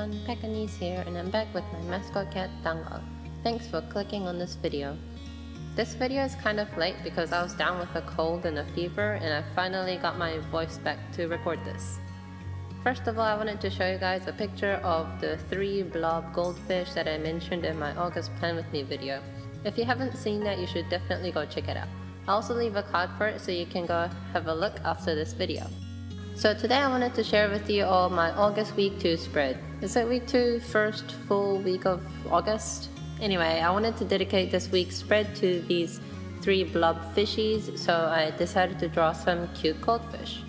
everyone, Pekanice here, and I'm back with my mascot cat Dangal. Thanks for clicking on this video. This video is kind of late because I was down with a cold and a fever, and I finally got my voice back to record this. First of all, I wanted to show you guys a picture of the 3 blob goldfish that I mentioned in my August Plan With Me video. If you haven't seen that, you should definitely go check it out. I'll also leave a card for it so you can go have a look after this video. So today I wanted to share with you all my August week 2 spread. Is it week 2, first full week of August? Anyway, I wanted to dedicate this week's spread to these 3 blob fishies, so I decided to draw some cute goldfish.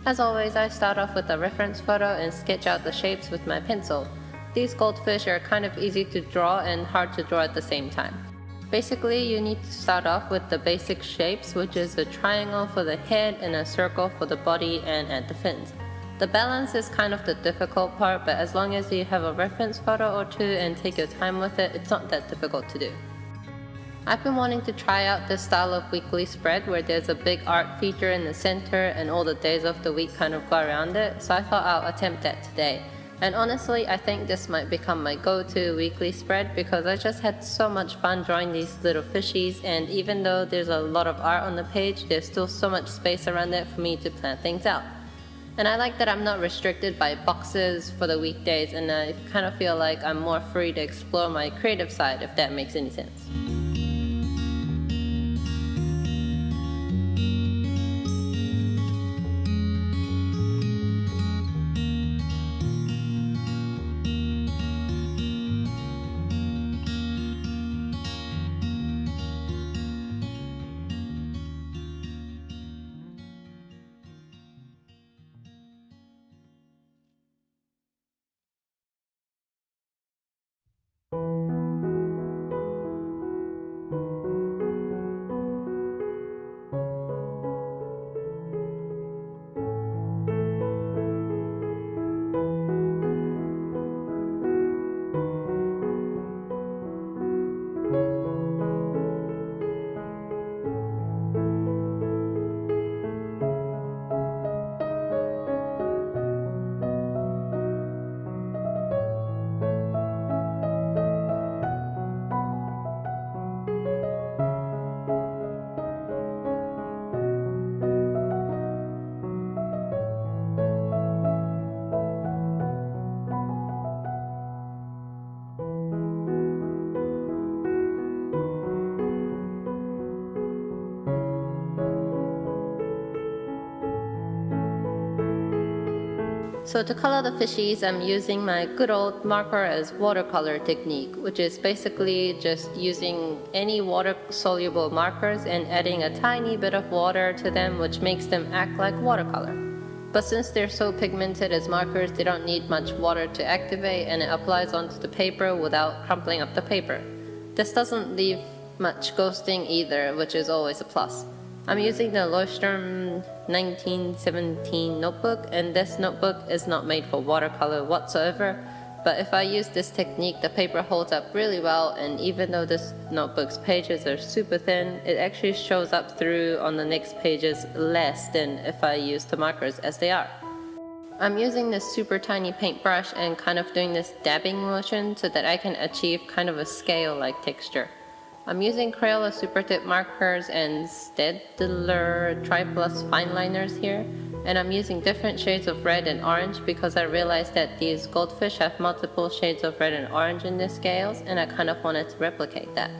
As always, I start off with a reference photo and sketch out the shapes with my pencil. These goldfish are kind of easy to draw and hard to draw at the same time. Basically, you need to start off with the basic shapes, which is a triangle for the head and a circle for the body and at the fins. The balance is kind of the difficult part, but as long as you have a reference photo or two and take your time with it, it's not that difficult to do. I've been wanting to try out this style of weekly spread where there's a big art feature in the center and all the days of the week kind of go around it, so I thought I'll attempt that today. And honestly, I think this might become my go-to weekly spread because I just had so much fun drawing these little fishies, and even though there's a lot of art on the page, there's still so much space around it for me to plan things out. And I like that I'm not restricted by boxes for the weekdays, and I kind of feel like I'm more free to explore my creative side, if that makes any sense. So to color the fishies, I'm using my good old marker as watercolor technique, which is basically just using any water-soluble markers and adding a tiny bit of water to them, which makes them act like watercolor. But since they're so pigmented as markers, they don't need much water to activate, and it applies onto the paper without crumpling up the paper. This doesn't leave much ghosting either, which is always a plus. I'm using the Leuchtturm 1917 notebook, and this notebook is not made for watercolor whatsoever, but if I use this technique, the paper holds up really well, and even though this notebook's pages are super thin, it actually shows up through on the next pages less than if I use the markers as they are. I'm using this super tiny paintbrush and kind of doing this dabbing motion so that I can achieve kind of a scale-like texture. I'm using Crayola supertip markers and Staedtler triplus fine liners here, and I'm using different shades of red and orange because I realized that these goldfish have multiple shades of red and orange in their scales, and I kind of wanted to replicate that.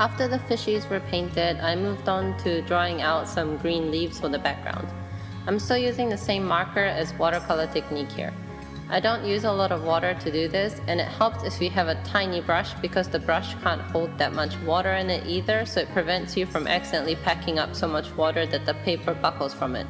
After the fishies were painted, I moved on to drawing out some green leaves for the background. I'm still using the same marker as watercolor technique here. I don't use a lot of water to do this, and it helps if you have a tiny brush because the brush can't hold that much water in it either, so it prevents you from accidentally packing up so much water that the paper buckles from it.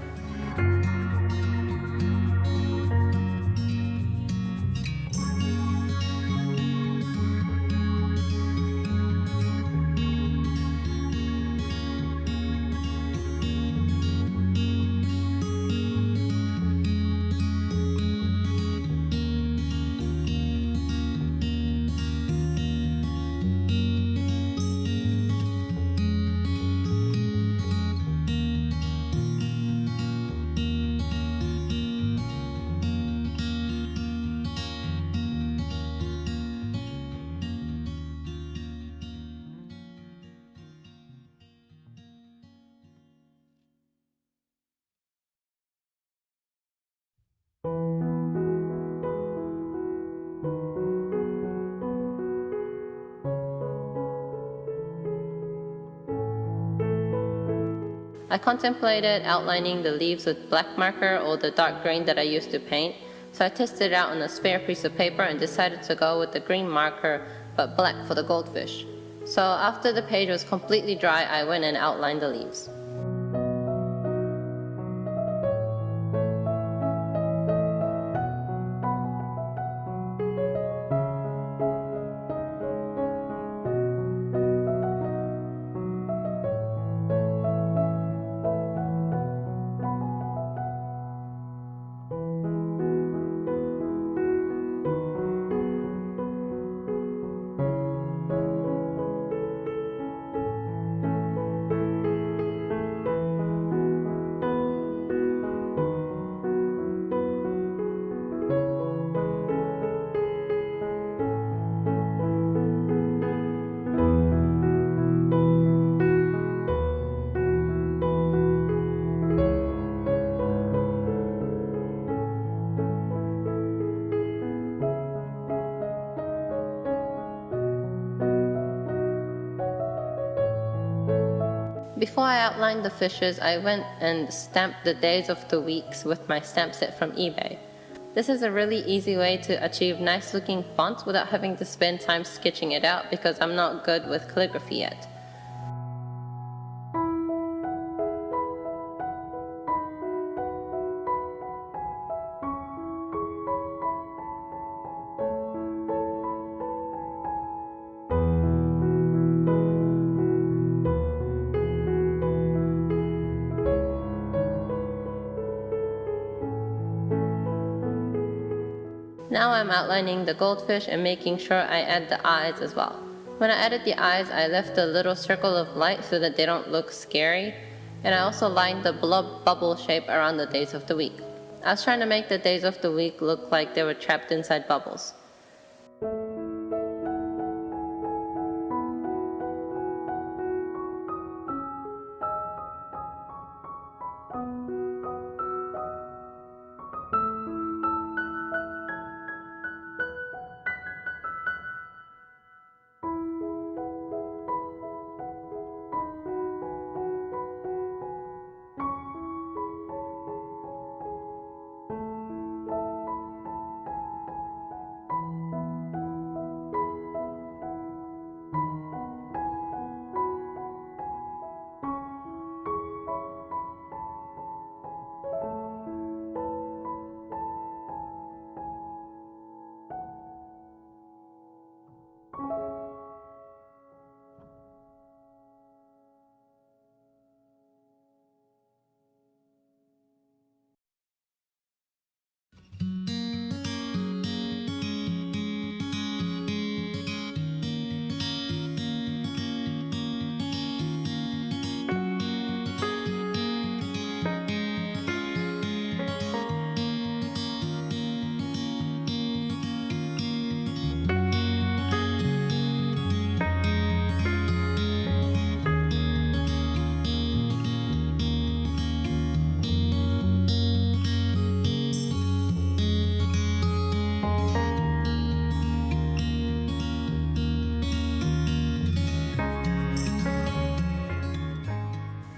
I contemplated outlining the leaves with black marker or the dark green that I used to paint, so I tested it out on a spare piece of paper and decided to go with the green marker but black for the goldfish. So after the page was completely dry, I went and outlined the leaves. Before I outlined the fishes, I went and stamped the days of the weeks with my stamp set from eBay. This is a really easy way to achieve nice looking fonts without having to spend time sketching it out because I'm not good with calligraphy yet. Now I'm outlining the goldfish and making sure I add the eyes as well. When I added the eyes, I left a little circle of light so that they don't look scary, and I also lined the blob bubble shape around the days of the week. I was trying to make the days of the week look like they were trapped inside bubbles.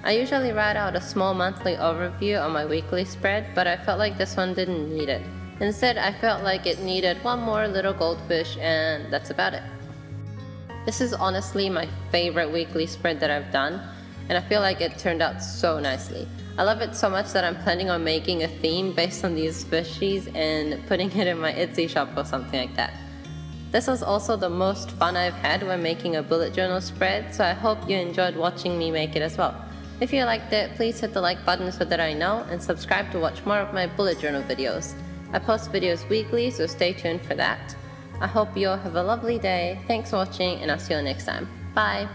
I usually write out a small monthly overview on my weekly spread, but I felt like this one didn't need it. Instead, I felt like it needed one more little goldfish, and that's about it. This is honestly my favorite weekly spread that I've done, and I feel like it turned out so nicely. I love it so much that I'm planning on making a theme based on these fishies and putting it in my Etsy shop or something like that. This was also the most fun I've had when making a bullet journal spread, so I hope you enjoyed watching me make it as well. If you liked it, please hit the like button so that I know, and subscribe to watch more of my bullet journal videos. I post videos weekly, so stay tuned for that. I hope you all have a lovely day. Thanks for watching, and I'll see you next time. Bye!